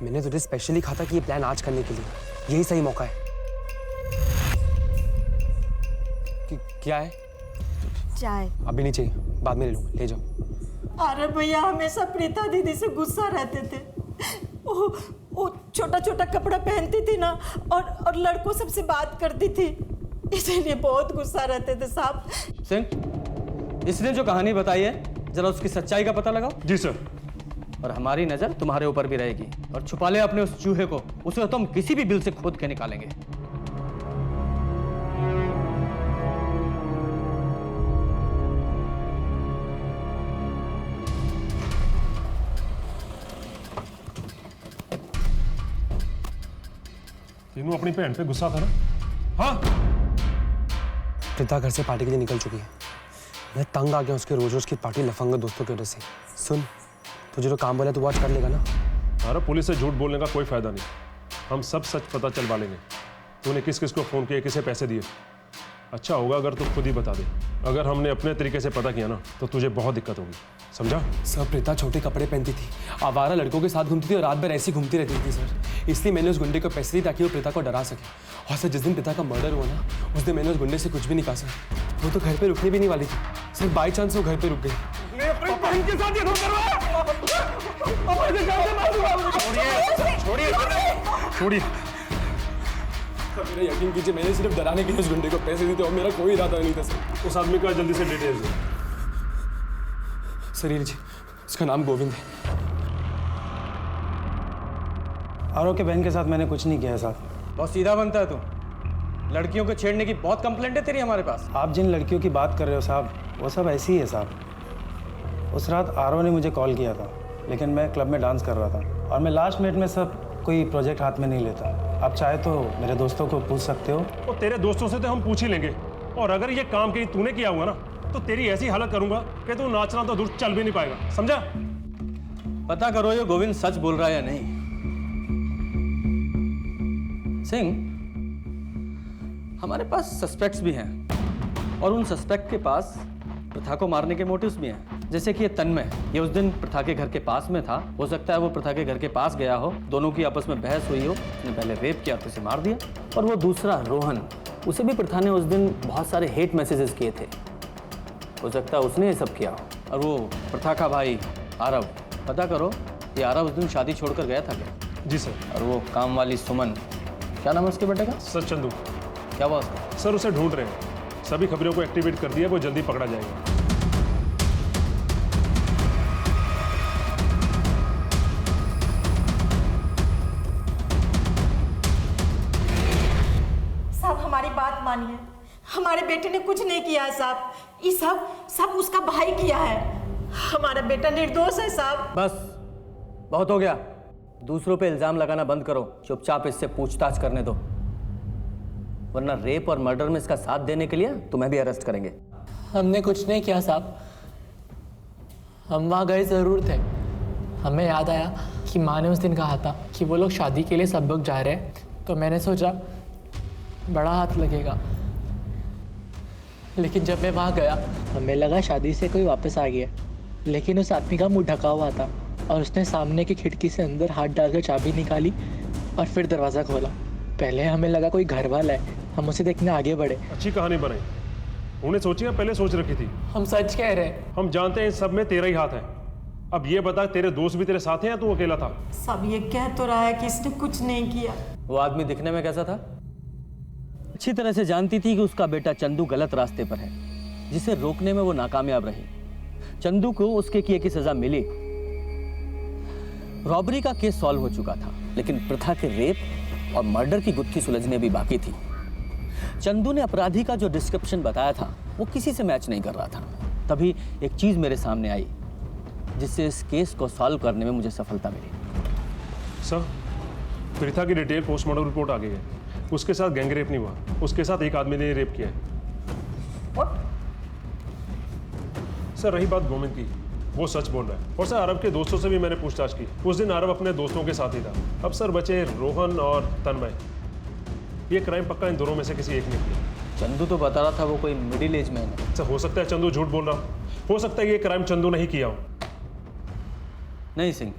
मैंने तुझे स्पेशली कहा था कि ये प्लान आज करने के लिए, यही सही मौका है। क्या है? चाय अभी नहीं चाहिए, बाद में ले लूँगा, ले जाओ। अरे भैया हमेशा प्रीता दीदी से गुस्सा रहते थे। वो छोटा छोटा कपड़ा पहनती थी ना, और लड़कों सबसे बात करती थी, इसीलिए बहुत गुस्सा रहते थे साहब। सिंह, इसने जो कहानी बताई है जरा उसकी सच्चाई का पता लगाओ। जी सर। और हमारी नजर तुम्हारे ऊपर भी रहेगी। और छुपा ले अपने उस चूहे को, उसे तो हम किसी भी बिल से खोद के निकालेंगे। तीनों अपनी बहन पे गुस्सा था ना? हाँ? प्रीता घर से पार्टी के लिए निकल चुकी है। मैं तंग आ गया उसके रोज रोज की पार्टी लफंगा दोस्तों की वजह से। सुन, तुझे जो काम बोला तू वॉच कर लेगा ना? अरे पुलिस से झूठ बोलने का कोई फायदा नहीं, हम सब सच पता चलवा लेंगे। तूने किस किस को फोन किया, किसे पैसे दिए? अच्छा होगा अगर तू खुद ही बता दे। अगर हमने अपने तरीके से पता किया ना तो तुझे बहुत दिक्कत होगी, समझा? सर, प्रीता छोटे कपड़े पहनती थी, आवारा लड़कों के साथ घूमती थी और रात भर ऐसी घूमती रहती थी सर। इसलिए मैंने उस गुंडे को पैसे दिए ताकि वो प्रीता को डरा सके। और सर, जिस दिन प्रीता का मर्डर हुआ ना, उस दिन मैंने उस गुंडे से कुछ भी नहीं कहा सर। वो तो घर पे रुकने भी नहीं वाली थी सर, बाई चांस वो घर पे रुक गई। छोड़िए। मेरा यकीन कीजिए, मैंने सिर्फ डराने के लिए उस गुंडे को पैसे दिए थे और मेरा कोई इरादा नहीं था सर। उस आदमी का जल्दी से डिटेल्स दो। सर ये लीजिए, उसका नाम गोविंद है। आरव के बहन के साथ मैंने कुछ नहीं किया है साहब। बहुत सीधा बनता है तू। लड़कियों को छेड़ने की बहुत कंप्लेंट है तेरी हमारे पास। आप जिन लड़कियों की बात कर रहे हो साहब, वो सब ऐसी ही है साहब। उस रात आरव ने मुझे कॉल किया था, लेकिन मैं क्लब में डांस कर रहा था और मैं लास्ट मिनट में सब कोई प्रोजेक्ट हाथ में नहीं लेता। आप चाहे तो मेरे दोस्तों को पूछ सकते हो। और तेरे दोस्तों से तो हम पूछ ही लेंगे, और अगर ये काम कहीं तूने किया हुआ ना तो तेरी ऐसी हालत करूंगा कि तू नाचना तो दूर चल भी नहीं पाएगा, समझा? पता करो ये गोविंद सच बोल रहा है या नहीं। सिंह, हमारे पास सस्पेक्ट्स भी हैं और उन सस्पेक्ट के पास प्रथा को मारने के मोटिव्स भी हैं। जैसे कि ये तन्मय, ये उस दिन प्रथा के घर के पास में था। हो सकता है वो प्रथा के घर के पास गया हो, दोनों की आपस में बहस हुई हो, उसने पहले रेप किया तो उसे मार दिया। और वो दूसरा रोहन, उसे भी प्रथा ने उस दिन बहुत सारे हेट मैसेजेस किए थे, हो सकता है उसने ये सब किया हो। और वो प्रथा का भाई आरव, पता करो ये आरव उस दिन शादी छोड़कर गया था क्या? जी सर। और वो काम वाली सुमन, क्या नाम है उसके बेटे का? सर चंदू। क्या हुआ उसका? सर उसे ढूंढ रहे हैं, सभी खबरों को एक्टिवेट कर दिया, वो जल्दी पकड़ा जाएगा। साहब हमारी बात मानिए, हमारे बेटे ने कुछ नहीं किया है साहब। ये सब उसका भाई किया है। हमारा बेटा निर्दोष है साहब। बस बहुत हो गया, दूसरों पे इल्जाम लगाना बंद करो, चुपचाप इससे पूछताछ करने दो, वरना रेप और मर्डर में इसका साथ देने के लिए तुम्हें भी अरेस्ट करेंगे। हमने कुछ नहीं किया साहब, हम वहाँ गए ज़रूर थे। हमें याद आया कि माँ ने उस दिन कहा था कि वो लोग शादी के लिए सब लोग जा रहे हैं, तो मैंने सोचा बड़ा हाथ लगेगा। लेकिन जब मैं वहाँ गया हमें लगा शादी से कोई वापस आ गया, लेकिन उस आदमी का मुंह ढका हुआ था और उसने सामने की खिड़की से अंदर हाथ डालकर चाबी निकाली और फिर दरवाज़ा खोला। पहले हमें लगा कोई घर वाला है, हम उसे देखने आगे बढ़े। अच्छी कहानी बनाई, उन्हें सोची या पहले सोच रखी थी? हम सच कह रहे हैं। हम जानते हैं इस सब में तेरा ही हाथ है। अब ये बता, तेरे दोस्त भी तेरे साथ हैं या तू अकेला था? सब ये कह तो रहा है कि इसने कुछ नहीं किया। वो आदमी दिखने में कैसा था? अच्छी तरह से जानती थी कि उसका बेटा चंदू गलत रास्ते पर है, जिसे रोकने में वो नाकामयाब रही। चंदू को उसके किए की सजा मिली, रॉबरी का केस सॉल्व हो चुका था, लेकिन प्रथा के रेप और मर्डर की गुत्थी सुलझने भी बाकी थी। चंदू ने अपराधी का जो डिस्क्रिप्शन बताया था वो किसी से मैच नहीं कर रहा था। तभी एक चीज मेरे सामने आई जिससे इस केस को सॉल्व करने में मुझे सफलता मिली। सर, प्रीता की डिटेल पोस्टमार्टम रिपोर्ट आ गई है। उसके साथ गैंग रेप नहीं हुआ, उसके साथ एक आदमी ने रेप किया है। सर रही बात गोविंद की, वो सच बोल रहा है। और सर अरब के दोस्तों से भी मैंने पूछताछ की, उस दिन अरब अपने दोस्तों के साथ ही था। अब सर बचे रोहन और तन्मय। ये क्राइम पक्का इन दोनों में से किसी एक ने किया। चंदू तो बता रहा था वो कोई मिडिल एज मैन है। सर हो सकता है चंदू झूठ बोल रहा हो सकता है ये क्राइम चंदू नहीं किया हो। नहीं सिंह,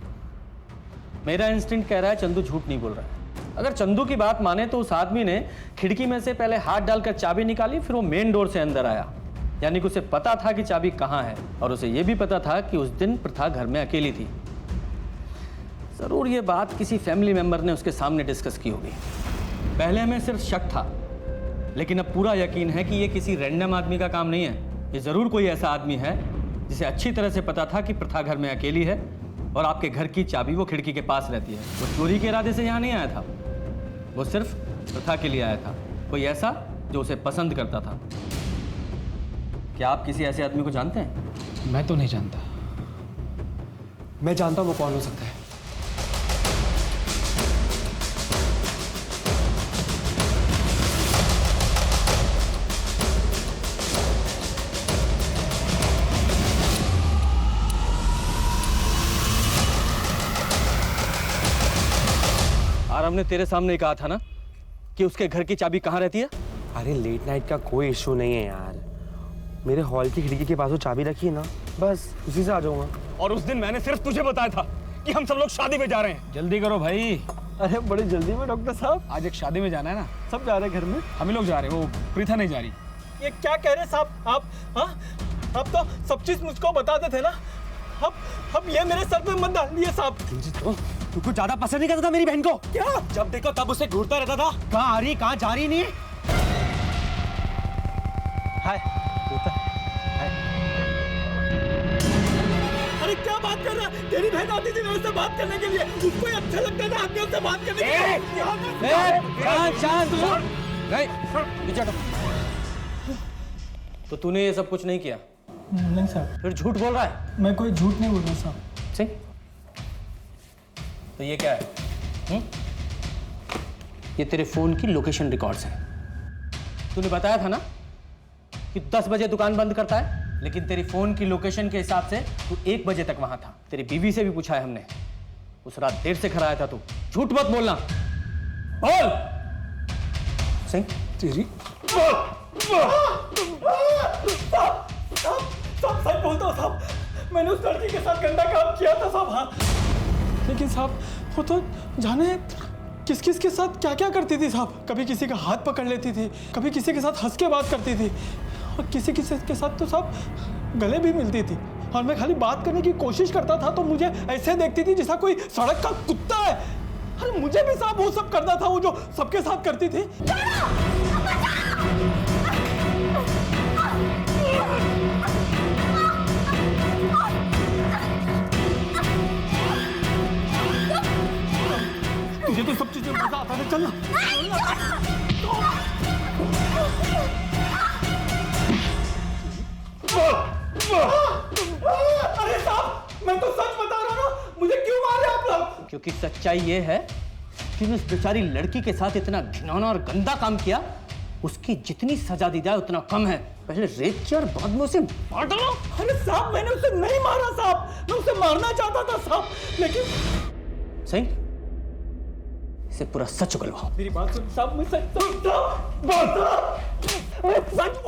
मेरा इंस्टिंक्ट कह रहा है चंदू झूठ नहीं बोल रहा है। अगर चंदू की बात माने तो उस आदमी ने खिड़की में से पहले हाथ डालकर चाबी निकाली, फिर वो मेन डोर से अंदर आया यानी कि उसे पता था कि चाबी कहाँ है और उसे यह भी पता था कि उस दिन प्रथा घर में अकेली थी। जरूर ये बात किसी फैमिली मेंबर ने उसके सामने डिस्कस की होगी। पहले हमें सिर्फ शक था, लेकिन अब पूरा यकीन है कि ये किसी रैंडम आदमी का काम नहीं है। ये जरूर कोई ऐसा आदमी है जिसे अच्छी तरह से पता था कि प्रथा घर में अकेली है और आपके घर की चाबी वो खिड़की के पास रहती है। वो चोरी के इरादे से यहाँ नहीं आया था, वो सिर्फ प्रथा के लिए आया था। कोई ऐसा जो उसे पसंद करता था। क्या आप किसी ऐसे आदमी को जानते हैं? मैं तो नहीं जानता। मैं जानता हूँ वो कौन हो सकता है। आरव ने तेरे सामने कहा था ना कि उसके घर की चाबी कहाँ रहती है? अरे लेट नाइट का कोई इशू नहीं है यार, मेरे हॉल की खिड़की के पास वो चाबी रखी है ना, बस उसी से आ जाऊंगा। और उस दिन मैंने सिर्फ तुझे बताया था कि हम सब लोग शादी में जा रहे हैं। जल्दी करो भाई। अरे बड़ी जल्दी में डॉक्टर साहब? आज एक शादी में जाना है ना। सब जा रहे हैं घर में? हम ही लोग जा रहे हैं, वो प्रीथा नहीं जा रही। ये क्या कह रहे साहब आप? हाँ, आप तो सब चीज मुझको बताते थे ना। अब ये मेरे सर पे मत डालिए साहब। तू कुछ ज्यादा पसंद नहीं करता था मेरी बहन को? क्या? जब देखो तब उसे घूरता रहता था। कहाँ आ रही कहाँ जा रही नहीं? हाय हाय। अरे क्या बात कर रहा है? तेरी बहन आती थी मेरे से बात करने के लिए, उसको ही अच्छा लगता था आपने उससे बात करने के लिए। शांत। तो तूने ये सब कुछ नहीं किया? नहीं साहब। फिर झूठ बोल रहा है? मैं कोई झूठ नहीं बोल रहा साहब। सही। तो ये क्या है? ये तेरे फोन की लोकेशन रिकॉर्ड्स हैं। तूने बताया था ना कि 10 बजे दुकान बंद करता है, लेकिन तेरी फोन की लोकेशन के हिसाब से तू 1 बजे तक वहां था। तेरी बीवी से भी पूछा है हमने, उस रात देर से घर आया था तू। झूठ मत बोलना, बोल। सही तेरी साहब सच बोलता हूँ साहब, मैंने उस लड़की के साथ गंदा काम किया था साहब। हाँ, लेकिन साहब वो तो जाने किस किस के साथ क्या क्या करती थी साहब। कभी किसी का हाथ पकड़ लेती थी, कभी किसी के साथ हंस के बात करती थी, और किसी किसी के साथ तो साहब गले भी मिलती थी। और मैं खाली बात करने की कोशिश करता था तो मुझे ऐसे देखती थी जैसा कोई सड़क का कुत्ता है। अरे मुझे भी साहब वो सब करना था, वो जो सबके साथ करती थी। तुझे तो सब चीजें मजा आता है, चल ना। अरे साहब मैं तो सच बता रहा हूँ, मुझे क्यों मारे आप लोग? क्योंकि सच्चाई ये है कि उस बेचारी लड़की के साथ इतना घिनौना और गंदा काम किया, उसकी जितनी सजा दी जाए उतना कम है। पहले रेप किया और बाद में उसे मार डालो। अरे साहब मैंने उसे नहीं मारा साहब, मैं उसे मारना चाहता था साहब, लेकिन सही इसे पूरा सच उगलवाओ। मेरी बात सुन साहब, मैं सच बोल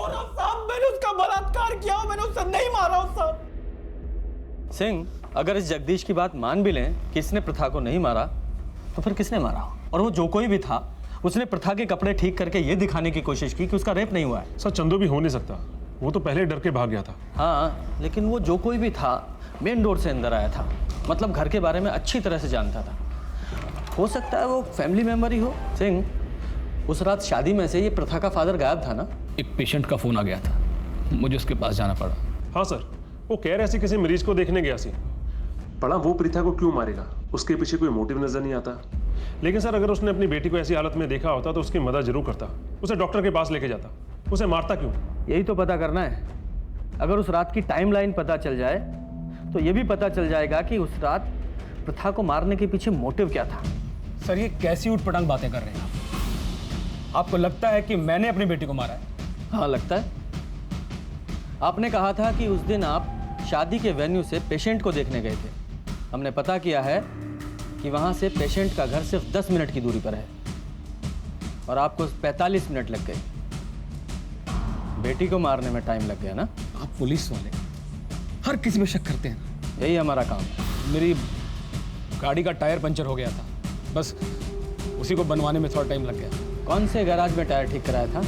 रहा हूँ साहब, मैंने उसका बलात्कार किया, मैंने उसे नहीं मारा साहब। सिंह, अगर इस जगदीश की बात मान भी लें कि इसने प्रथा को नहीं मारा, तो फिर किसने मारा? और वो जो कोई भी था, उसने प्रथा के कपड़े ठीक करके ये दिखाने की कोशिश की कि उसका रेप नहीं हुआ है। सर चंदू भी हो नहीं सकता, वो तो पहले डर के भाग गया था। हाँ, लेकिन वो जो कोई भी था मेन डोर से अंदर आया था, मतलब घर के बारे में अच्छी तरह से जानता था। हो सकता है वो फैमिली मेंबर ही हो। सिंह, उस रात शादी में से ये प्रथा का फादर गायब था ना? एक पेशेंट का फोन आ गया था, मुझे उसके पास जाना पड़ा। हाँ सर, वो कह रहे थे किसी मरीज को देखने गया सी। पड़ा वो प्रीथा को क्यों मारेगा, उसके पीछे कोई मोटिव नजर नहीं आता। लेकिन सर अगर उसने अपनी बेटी को ऐसी हालत में देखा होता तो उसकी मदद जरूर करता, उसे डॉक्टर के पास लेके जाता, उसे मारता क्यों? यही तो पता करना है। अगर उस रात की टाइमलाइन पता चल जाए तो ये भी पता चल जाएगा कि उस रात प्रथा को मारने के पीछे मोटिव क्या था। सर ये कैसी उठपटांग बातें कर रहे हैं आप? आपको लगता है कि मैंने अपनी बेटी को मारा है? हाँ लगता है। आपने कहा था कि उस दिन आप शादी के वेन्यू से पेशेंट को देखने गए थे। हमने पता किया है कि वहाँ से पेशेंट का घर सिर्फ 10 मिनट की दूरी पर है और आपको 45 मिनट लग गए। बेटी को मारने में टाइम लग गया ना? आप पुलिस वाले हर किसी में शक करते हैं। यही हमारा काम है। मेरी गाड़ी का टायर पंचर हो गया था, बस उसी को बनवाने में थोड़ा टाइम लग गया। कौन से गैराज में टायर ठीक कराया था?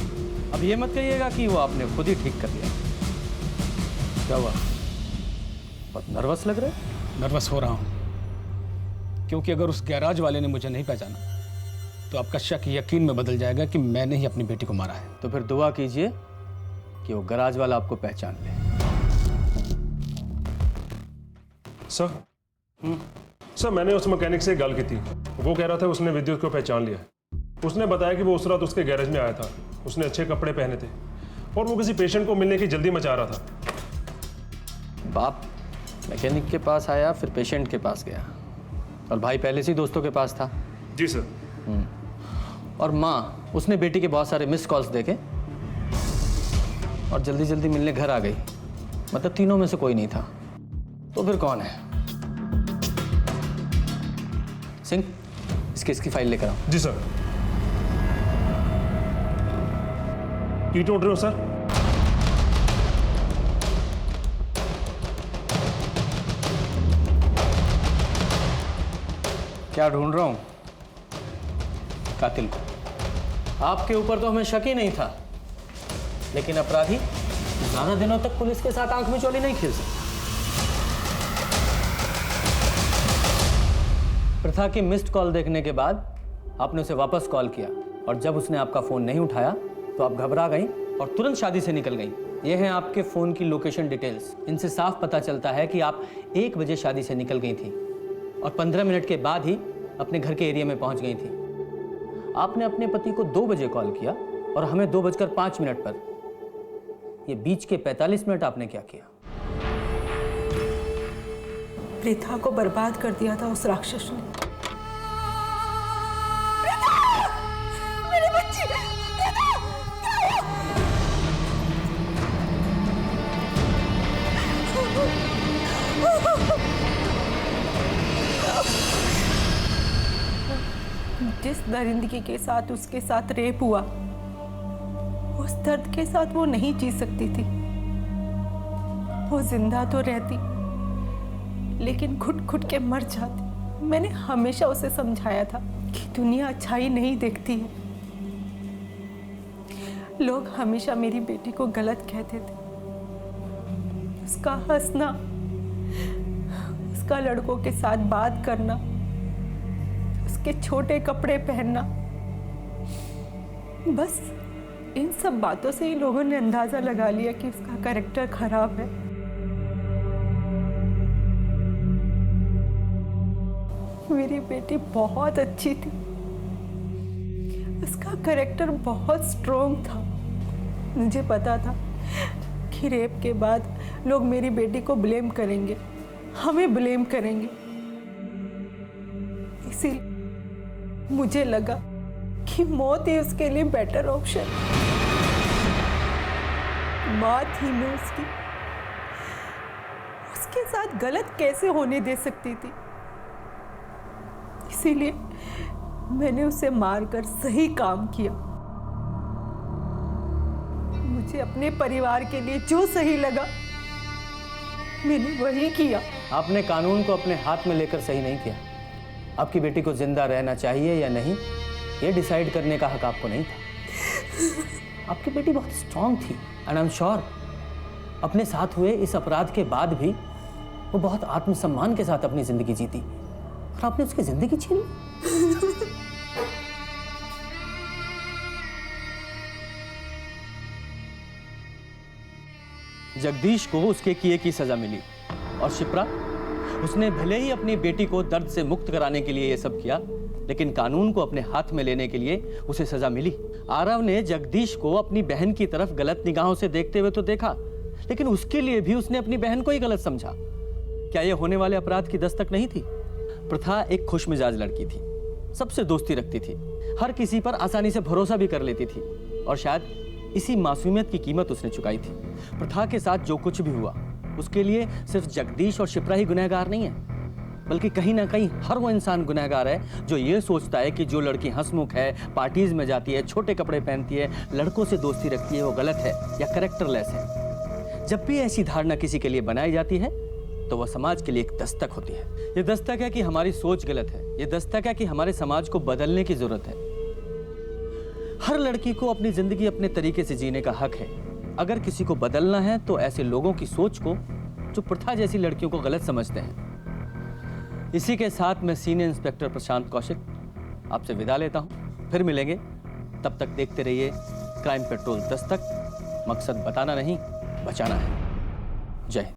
अब ये मत कहिएगा कि वो आपने खुद ही ठीक कर दिया। क्या हुआ? बहुत नर्वस लग रहे हैं। नर्वस हो रहा हूँ क्योंकि अगर उस गैराज वाले ने मुझे नहीं पहचाना तो आपका शक यकीन में बदल जाएगा कि मैंने ही अपनी बेटी को मारा है। तो फिर दुआ कीजिए कि वो गैराज वाला आपको पहचान ले। सर मैंने उस मैकेनिक से गल की थी। वो कह रहा था उसने विद्युत को पहचान लिया। उसने बताया कि वो उस रात उसके गैरेज में आया था। उसने अच्छे कपड़े पहने थे और वो किसी पेशेंट को मिलने की जल्दी मचा रहा था। बाप मैकेनिक के पास आया, फिर पेशेंट के पास गया, और भाई पहले से ही दोस्तों के पास था। जी सर। और माँ, उसने बेटी के बहुत सारे मिस कॉल्स देखे और जल्दी जल्दी मिलने घर आ गई। मतलब तीनों में से कोई नहीं था। तो फिर कौन है? सिंह, इस केस की फाइल लेकर आओ। जी सर। की ढूंढ रहे हो सर? क्या ढूंढ रहा हूं? कातिल को। आपके ऊपर तो हमें शक ही नहीं था, लेकिन अपराधी ज्यादा दिनों तक पुलिस के साथ आंख मिचौली नहीं खेल सकते। प्रथा की मिस्ड कॉल देखने के बाद आपने उसे वापस कॉल किया, और जब उसने आपका फोन नहीं उठाया तो आप घबरा गई और तुरंत शादी से निकल गई। ये हैं आपके फोन की लोकेशन डिटेल्स। इनसे साफ पता चलता है कि आप 1 बजे शादी से निकल गई थी और 15 मिनट के बाद ही अपने घर के एरिया में पहुंच गई थी। आपने अपने पति को 2 बजे कॉल किया और हमें 2:05 पर। ये बीच के 45 मिनट आपने क्या किया? प्रीथा को बर्बाद कर दिया था उस राक्षस ने। मेरी बच्ची, जिस दरिंदगी के साथ उसके साथ रेप हुआ, उस दर्द के साथ वो नहीं जी सकती थी। वो जिंदा तो रहती, लेकिन घुट घुट के मर जाती। मैंने हमेशा उसे समझाया था कि दुनिया अच्छाई नहीं देखती है। लोग हमेशा मेरी बेटी को गलत कहते थे। उसका हंसना, उसका लड़कों के साथ बात करना, उसके छोटे कपड़े पहनना, बस इन सब बातों से ही लोगों ने अंदाजा लगा लिया कि उसका कैरेक्टर खराब है। मेरी बेटी बहुत अच्छी थी, उसका कैरेक्टर बहुत स्ट्रॉन्ग था। मुझे पता था कि रेप के बाद लोग मेरी बेटी को ब्लेम करेंगे, हमें ब्लेम करेंगे। इसीलिए मुझे लगा कि मौत ही उसके लिए बेटर ऑप्शन। माँ थी मैं उसकी, उसके साथ गलत कैसे होने दे सकती थी। इसीलिए मैंने उसे मारकर सही काम किया। मुझे अपने परिवार के लिए जो सही लगा मैंने वही किया। आपने कानून को अपने हाथ में लेकर सही नहीं किया। आपकी बेटी को जिंदा रहना चाहिए या नहीं, ये डिसाइड करने का हक आपको नहीं था। आपकी बेटी बहुत स्ट्रांग थी, एंड आई एम श्योर अपने साथ हुए इस अपराध के बाद भी वो बहुत आत्मसम्मान के साथ अपनी जिंदगी जीती, और आपने उसकी जिंदगी छीन ली। जगदीश को उसके किए की सजा मिली, और शिप्रा, उसने भले ही अपनी बेटी को दर्द से मुक्त कराने के लिए यह सब किया, लेकिन कानून को अपने हाथ में लेने के लिए उसे सजा मिली। आरव ने जगदीश को अपनी बहन की तरफ गलत निगाहों से देखते हुए तो देखा, लेकिन उसके लिए भी उसने अपनी बहन को ही गलत समझा। क्या यह होने वाले अपराध की दस्तक नहीं थी? प्रथा एक खुशमिजाज लड़की थी, सबसे दोस्ती रखती थी, हर किसी पर आसानी से भरोसा भी कर लेती थी, और शायद इसी मासूमियत की कीमत उसने चुकाई थी। प्रथा के साथ जो कुछ भी हुआ, उसके लिए सिर्फ जगदीश और शिप्रा ही गुनहगार नहीं है, बल्कि कहीं ना कहीं हर वो इंसान गुनहगार है जो ये सोचता है कि जो लड़की हंसमुख है, पार्टीज में जाती है, छोटे कपड़े पहनती है, लड़कों से दोस्ती रखती है, वो गलत है या कैरेक्टरलेस है। जब भी ऐसी धारणा किसी के लिए बनाई जाती है तो वह समाज के लिए एक दस्तक होती है। ये दस्तक है कि हमारी सोच गलत है, ये दस्तक है कि हमारे समाज को बदलने की जरूरत है। हर लड़की को अपनी जिंदगी अपने तरीके से जीने का हक है, अगर किसी को बदलना है तो ऐसे लोगों की सोच को जो प्रथा जैसी लड़कियों को गलत समझते हैं। इसी के साथ मैं सीनियर इंस्पेक्टर प्रशांत कौशिक आपसे विदा लेता हूं। फिर मिलेंगे, तब तक देखते रहिए क्राइम पेट्रोल दस्तक। मकसद बताना नहीं, बचाना है। जय हिंद।